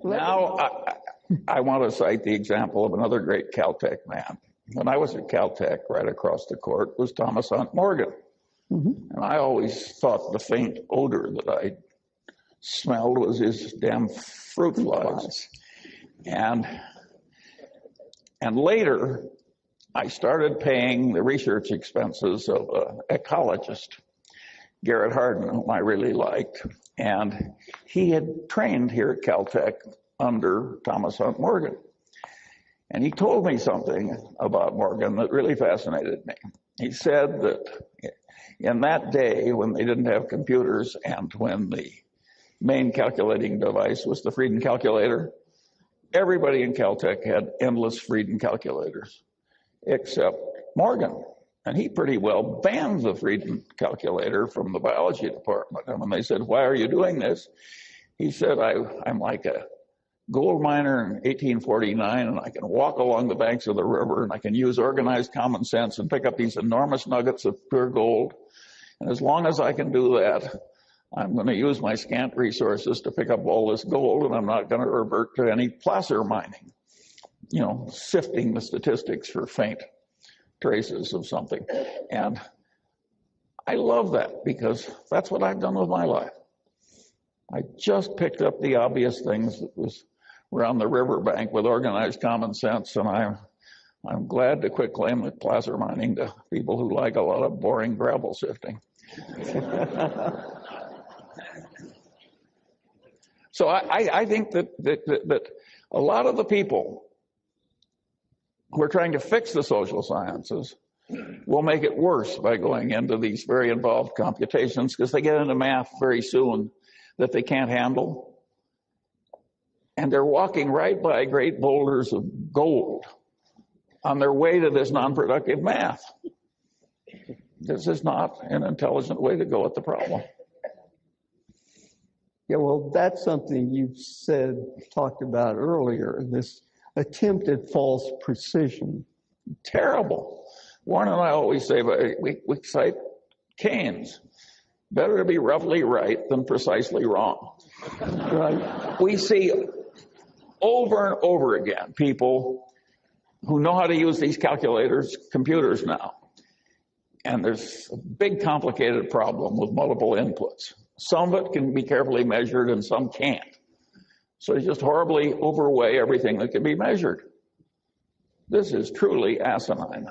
Now, I want to cite the example of another great Caltech man. When I was at Caltech, right across the court was Thomas Hunt Morgan. Mm-hmm. And I always thought the faint odor that I smelled was his damn fruit flies. And later, I started paying the research expenses of an ecologist, Garrett Hardin, whom I really liked. And he had trained here at Caltech under Thomas Hunt Morgan. And he told me something about Morgan that really fascinated me. He said that in that day when they didn't have computers and when the main calculating device was the Frieden calculator, everybody in Caltech had endless Frieden calculators except Morgan. And he pretty well banned the Frieden calculator from the biology department. And when they said, "Why are you doing this?" he said, I'm like a gold miner in 1849, and I can walk along the banks of the river, and I can use organized common sense and pick up these enormous nuggets of pure gold. And as long as I can do that, I'm going to use my scant resources to pick up all this gold, and I'm not going to revert to any placer mining, sifting the statistics for faint traces of something. And I love that because that's what I've done with my life. I just picked up the obvious things that were on the riverbank with organized common sense, and I'm glad to quit claiming placer mining to people who like a lot of boring gravel sifting. So I think that a lot of the people who are trying to fix the social sciences will make it worse by going into these very involved computations because they get into math very soon that they can't handle. And they're walking right by great boulders of gold on their way to this non-productive math. This is not an intelligent way to go at the problem. Yeah, well, that's something you've talked about earlier, this attempt at false precision. Terrible. Warren and I always say, we cite Keynes. Better to be roughly right than precisely wrong. Right. We see over and over again people who know how to use these computers now. And there's a big complicated problem with multiple inputs. Some of it can be carefully measured and some can't. So they just horribly overweigh everything that can be measured. This is truly asinine.